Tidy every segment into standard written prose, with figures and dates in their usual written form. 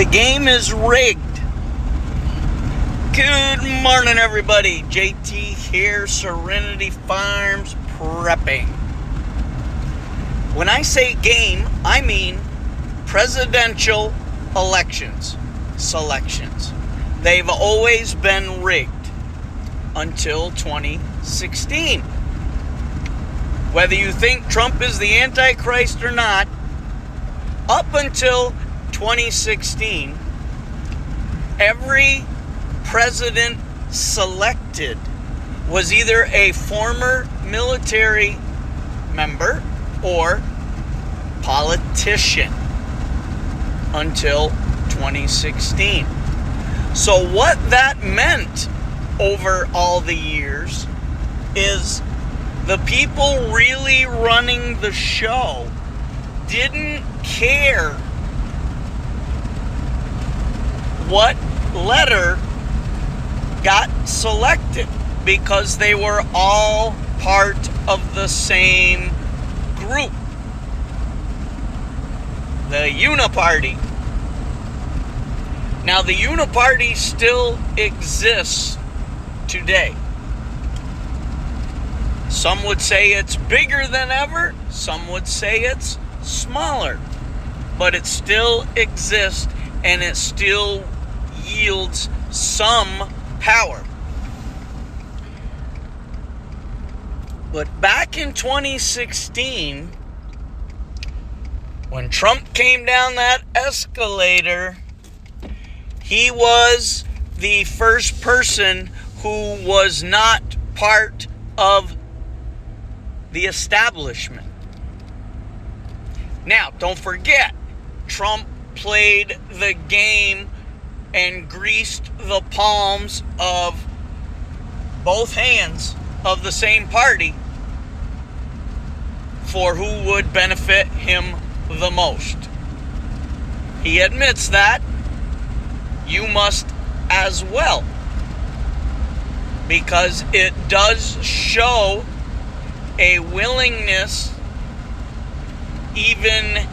The game is rigged. Good morning, everybody. JT here, Serenity Farms Prepping. When I say game, I mean presidential elections, selections. They've always been rigged until 2016. Whether you think Trump is the Antichrist or not, up until 2016, every president selected was either a former military member or politician until 2016. So what that meant over all the years is the people really running the show didn't care what letter got selected because they were all part of the same group. The Uniparty. Now, the Uniparty still exists today. Some would say it's bigger than ever. Some would say it's smaller. But it still exists and it still yields some power. But back in 2016, when Trump came down that escalator, he was the first person who was not part of the establishment. Now, don't forget, Trump played the game and greased the palms of both hands of the same party for who would benefit him the most. He admits that. You must as well, because it does show a willingness, even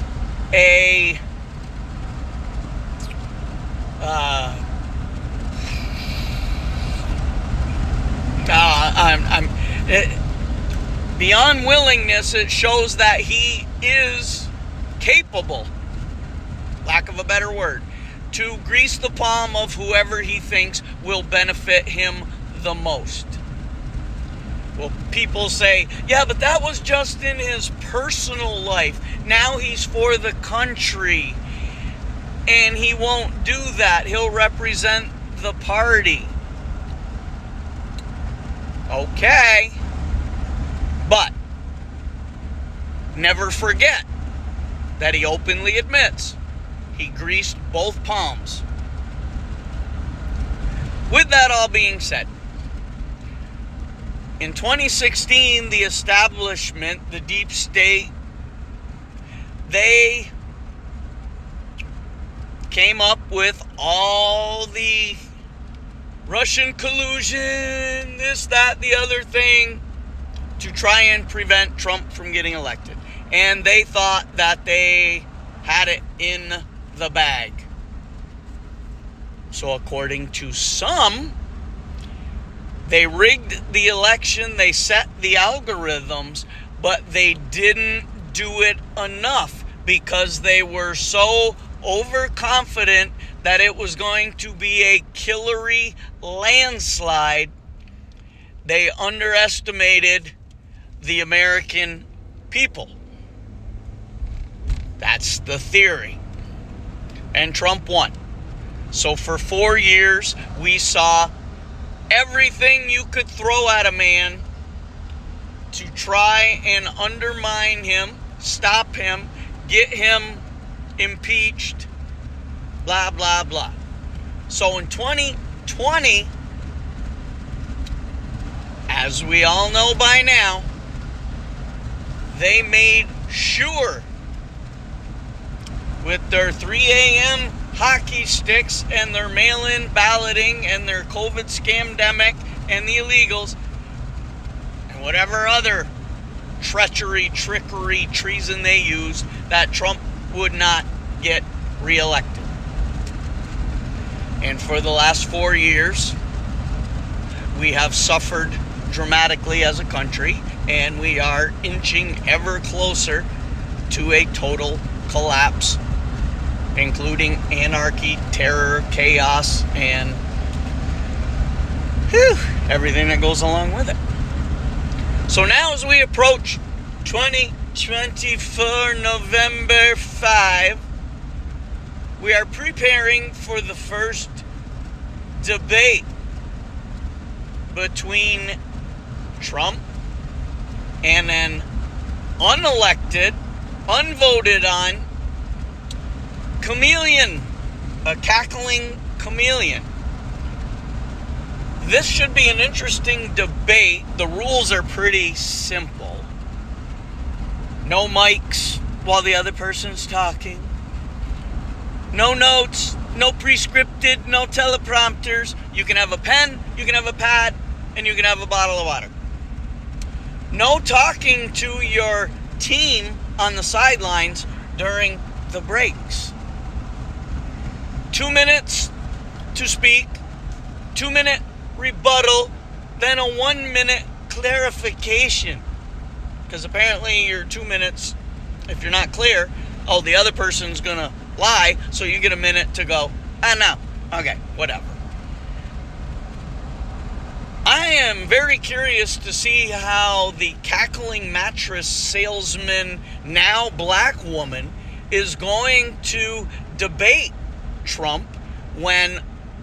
a beyond willingness, it shows that he is capable, lack of a better word, to grease the palm of whoever he thinks will benefit him the most. Well, people say, yeah, but that was just in his personal life. Now he's for the country. And he won't do that. He'll represent the party. Okay. But never forget that he openly admits he greased both palms. With that all being said, in 2016, the establishment, the deep state, they came up with all the Russian collusion, this, that, the other thing, to try and prevent Trump from getting elected. And they thought that they had it in the bag. So according to some, they rigged the election, they set the algorithms, but they didn't do it enough because they were so overconfident that it was going to be a Hillary landslide. They underestimated the American people. That's the theory. And Trump won. So for 4 years, we saw everything you could throw at a man to try and undermine him, stop him, get him impeached, blah, blah, blah. So in 2020, as we all know by now, they made sure with their 3 a.m. hockey sticks and their mail-in balloting and their COVID scamdemic and the illegals and whatever other treachery, trickery, treason they used, that Trump would not get reelected. And for the last 4 years, we have suffered dramatically as a country, and we are inching ever closer to a total collapse, including anarchy, terror, chaos, and everything that goes along with it. So now as we approach 2024 November 5, we are preparing for the first debate between Trump and an unelected, unvoted on chameleon, a cackling chameleon. This should be an interesting debate. The rules are pretty simple. No mics while the other person's talking. No notes, no pre-scripted, no teleprompters. You can have a pen, you can have a pad, and you can have a bottle of water. No talking to your team on the sidelines during the breaks. 2 minutes to speak, 2-minute rebuttal, then a 1-minute clarification. Because apparently your 2 minutes, if you're not clear, the other person's gonna lie, so you get a minute to go, no, okay, whatever. I am very curious to see how the cackling mattress salesman, now black woman, is going to debate Trump when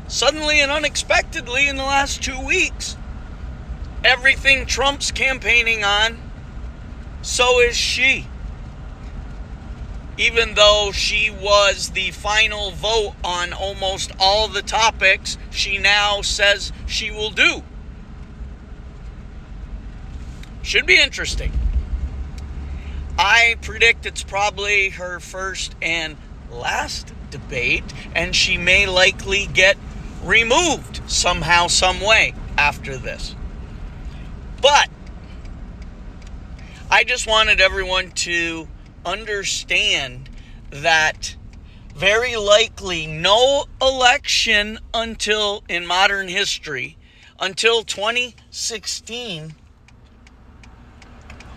suddenly and unexpectedly in the last 2 weeks, everything Trump's campaigning on, so is she. Even though she was the final vote on almost all the topics she now says she will do. Should be interesting. I predict it's probably her first and last debate, and she may likely get removed somehow, some way after this. But I just wanted everyone to understand that very likely no election until, in modern history, until 2016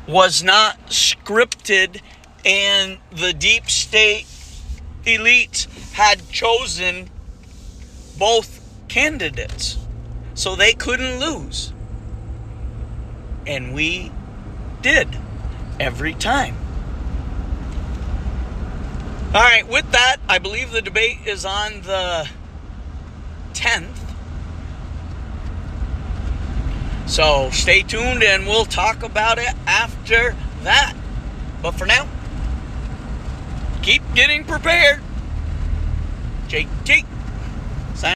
was not scripted, and the deep state elites had chosen both candidates, so they couldn't lose. And we did every time. All right, with that, I believe the debate is on the 10th. So stay tuned and we'll talk about it after that. But for now, keep getting prepared. JT.